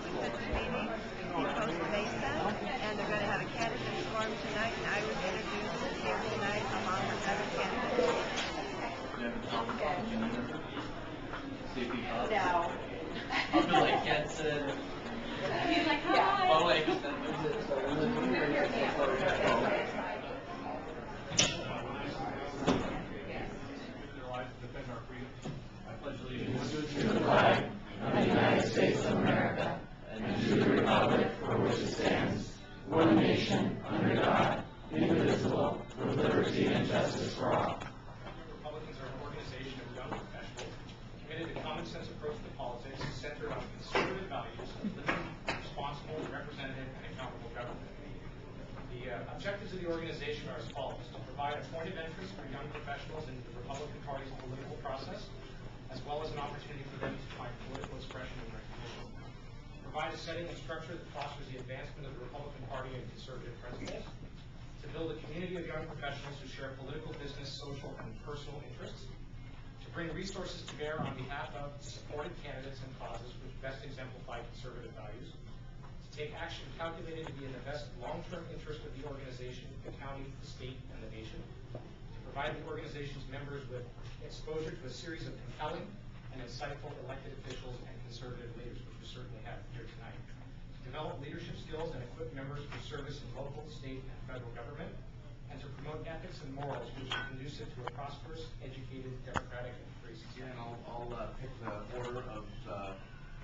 Constituent meeting in Costa Mesa, and they're going to have a candidates forum tonight, and I was introduced here tonight along with other candidates. No. I'll be like, gets it. He's like, hi. Oh, wait. Defend our freedom. I pledge allegiance to the flag of the United States of America and to the republic for which it stands, one nation, under God, indivisible, with liberty and justice for all. Republicans are an organization of young professionals committed to common sense approach to politics centered on conservative values of liberty, responsible, representative, and accountable government. The objectives of the organization are as follows: to provide a point of entrance for young professionals into the Republican Party's political process, as well as an opportunity for them to find political expression and recognition. Provide a setting and structure that fosters the advancement of the Republican Party and conservative principles. To build a community of young professionals who share political, business, social, and personal interests. To bring resources to bear on behalf of supported candidates and causes which best exemplify conservative values. To take action calculated to be in the best long-term interest of the organization, the county, the state, and the nation. To provide the organization's members with exposure to a series of compelling and insightful elected officials and conservative leaders, which we certainly have here tonight. To develop leadership skills and equip members for service in local, state, and federal government. And to promote ethics and morals which are conducive to a prosperous, educated, democratic, and free society. And I'll pick the order of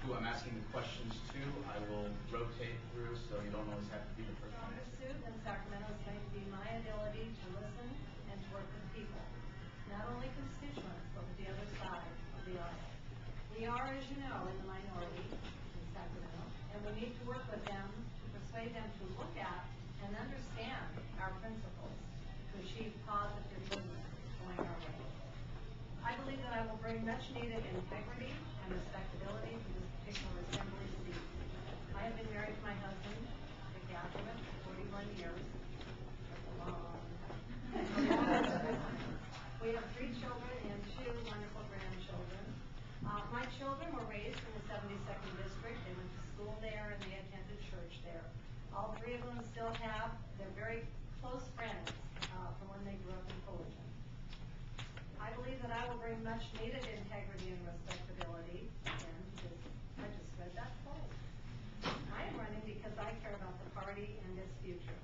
who I'm asking the questions to. I will rotate through, so you don't always have to be the first one. The pursuit in Sacramento is going to be my ability to listen and to work with people, not only constituents, but with the other side of the aisle. We are, as you know, in the minority in Sacramento, and we need to work with them to persuade them to look at and understand our principles to achieve positive movement going our way. I believe that I will bring much needed integrity and respectability to this particular assembly seat. I have been married to my husband, Dick Ackerman, for 41 years. That's a long time. We have 3 children and 2 wonderful grandchildren. My children were raised in the 72nd District. They went to school there and they attended church there. All 3 of them still have their very close friends from when they grew up in Fullerton. I believe that I will bring much needed integrity and respectability into this. I just read that quote. I am running because I care about the party and its future.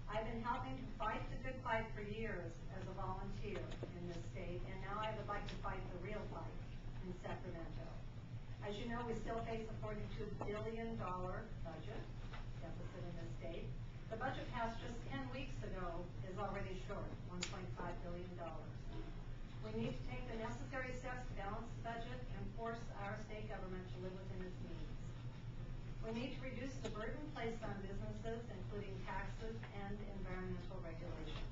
I've been helping to fight the good fight for years as a volunteer in this state, and now I would like to fight the real fight in Sacramento. As you know, we still face a $42 billion budget deficit in this state. The budget passed just 10 weeks ago is already short, $1.5 billion. We need to take the necessary steps to balance the budget and force our state government to live within its means. We need to reduce the burden placed on businesses, including taxes and environmental regulations.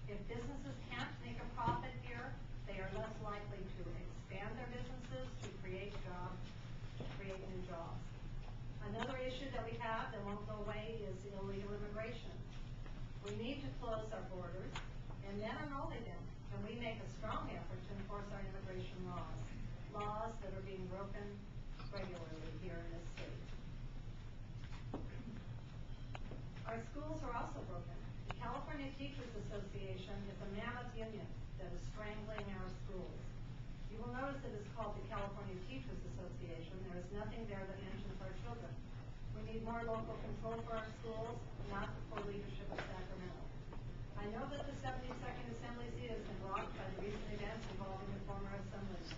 If businesses can't make a profit here, they are less likely to expand their businesses, to create jobs, to create new jobs. Another issue that we have that won't go away is illegal immigration. We need to close our borders, and then and only then can we make a strong effort to enforce our immigration laws that are being broken regularly here in this state. Our schools are also broken. The California Teachers Association is a mammoth union that is strangling our schools. You will notice it is called the California Teachers Association. There is nothing there that mentions our children. We need more local control for our schools, not the poor leadership of Sacramento. I know that the 72nd Assembly seat has been rocked by the recent events involving the former assemblyman.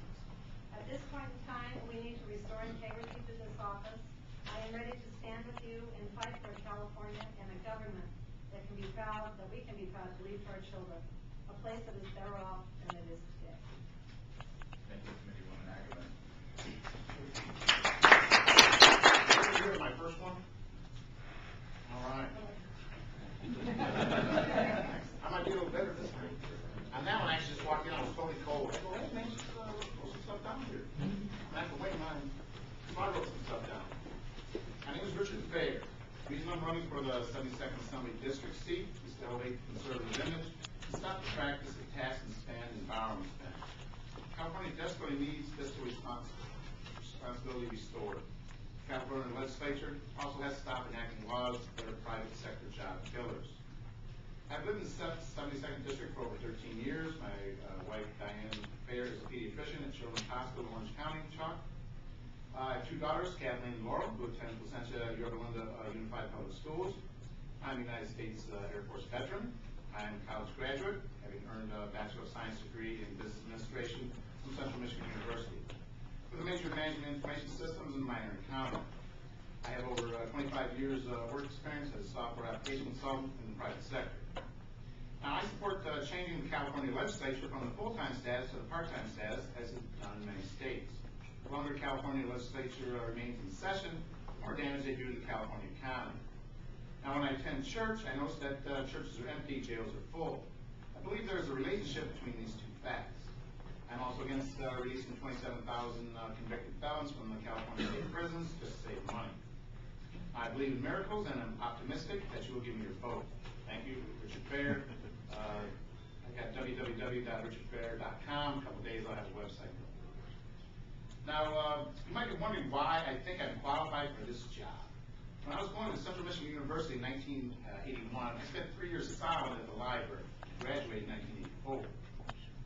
At this point in time, we need to restore integrity to this office. I am ready to stand with you and fight for a California and a government that can be proud, that we can be proud to leave to our children, a place that is better off than it is today. Thank you, Committeewoman Ackerman. Here's my first one. All right. I might be a little better this time. And that one actually just walked in. I was totally cold. I go, hey man, just put some stuff down here. And I have to wait mine. So I wrote some stuff down. My name is Richard Bayer. The reason I'm running for the 72nd Assembly District seat is to elevate the conservative image and stop the practice of tax and spend and borrow and spend. California desperately needs fiscal responsibility restored. California legislature also has stopped enacting laws that are private sector job killers. I've lived in the 72nd District for over 13 years. My wife, Diane Lenning, is a pediatrician at Children's Hospital in Orange County, Chalk. I have two daughters, Kathleen and Laurel, who attend Placentia Yorba Linda Unified Public Schools. I'm a United States Air Force veteran. I'm a college graduate, having earned a Bachelor of Science degree in Business Administration from Central Michigan University, with a major in Management Information Systems and minor in accounting. I have over 25 years work experience as a software application consultant in the private sector. Now, I support changing the California legislature from the full-time status to the part-time status, as is done in many states. The longer California legislature remains in session, the more damage they do to the California economy. Now, when I attend church, I notice that churches are empty, jails are full. I believe there is a relationship between these two facts. I'm also against releasing 27,000 convicted felons from the California state prisons just to save money. I believe in miracles, and I'm optimistic that you will give me your vote. Thank you, Richard Fair. I got www.richardfair.com. A couple days I'll have a website. Now, you might be wondering why I think I'm qualified for this job. When I was going to Central Michigan University in 1981, I spent 3 years solid at the library, graduated in 1984.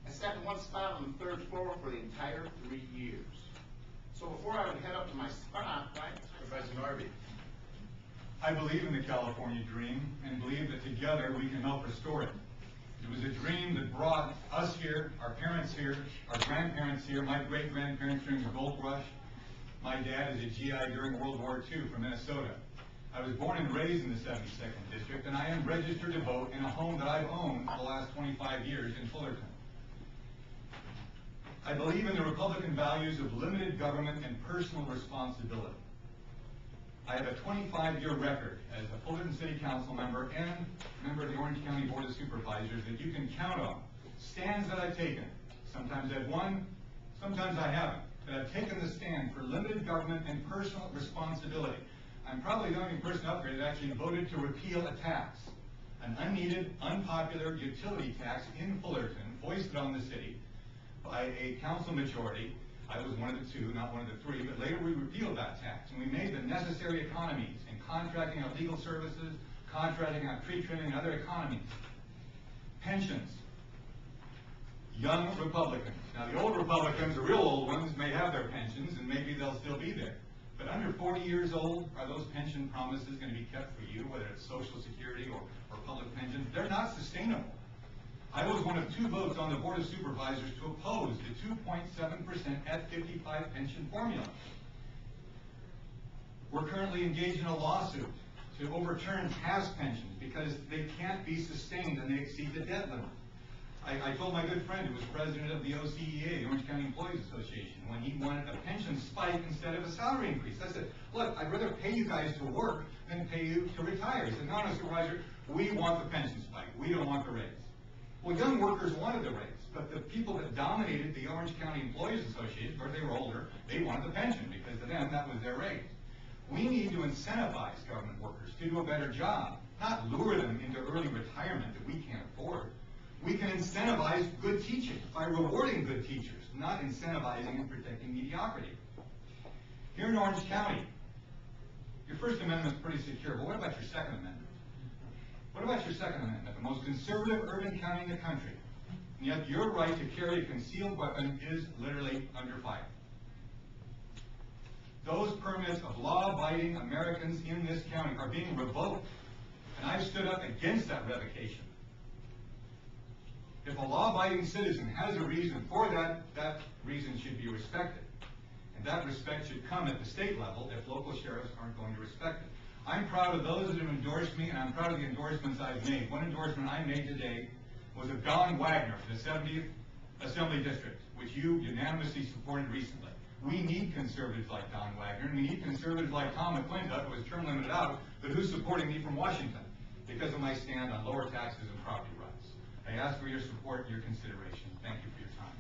I sat in one spot on the third floor for the entire 3 years. So before I would head up to my spot, Supervisor Norby. I believe in the California dream and believe that together we can help restore it. It was a dream that brought us here, our parents here, our grandparents here, my great-grandparents during the Gold Rush. My dad is a GI during World War II from Minnesota. I was born and raised in the 72nd District, and I am registered to vote in a home that I've owned for the last 25 years in Fullerton. I believe in the Republican values of limited government and personal responsibility. I have a 25-year record as a Fullerton City Council member and member of the Orange County Board of Supervisors that you can count on. Stands that I've taken. Sometimes I've won, sometimes I haven't. But I've taken the stand for limited government and personal responsibility. I'm probably the only person up here that actually voted to repeal a tax, an unneeded, unpopular utility tax in Fullerton, foisted on the city by a council majority. I was one of the two, not one of the three, but later we repealed that tax, and we made the necessary economies in contracting out legal services, contracting out tree trimming, and other economies. Pensions. Young Republicans. Now, the old Republicans, the real old ones, may have their pensions, and maybe they'll still be there. But under 40 years old, are those pension promises going to be kept for you, whether it's Social Security or public pensions? They're not sustainable. I was one of 2 votes on the Board of Supervisors to oppose the 2.7% at 55 pension formula. We're currently engaged in a lawsuit to overturn past pensions because they can't be sustained and they exceed the debt limit. I told my good friend who was president of the OCYR, the Orange County Employees Association, when he wanted a pension spike instead of a salary increase. I said, look, I'd rather pay you guys to work than pay you to retire. He said, no, Supervisor, we want the pension spike. We don't want the raise. Well, young workers wanted the raise, but the people that dominated the Orange County Employees Association, of course they were older, they wanted the pension because to them that was their raise. We need to incentivize government workers to do a better job, not lure them into early retirement that we can't afford. We can incentivize good teaching by rewarding good teachers, not incentivizing and protecting mediocrity. Here in Orange County, your First Amendment is pretty secure, but what about your Second Amendment? What about your Second Amendment, the most conservative urban county in the country? And yet your right to carry a concealed weapon is literally under fire. Those permits of law-abiding Americans in this county are being revoked, and I've stood up against that revocation. If a law-abiding citizen has a reason for that, that reason should be respected. And that respect should come at the state level if local sheriffs aren't going to respect it. I'm proud of those that have endorsed me, and I'm proud of the endorsements I've made. One endorsement I made today was of Don Wagner for the 70th Assembly District, which you unanimously supported recently. We need conservatives like Don Wagner, and we need conservatives like Tom McClintock, who was term limited out, but who's supporting me from Washington because of my stand on lower taxes and property rights. I ask for your support and your consideration. Thank you for your time.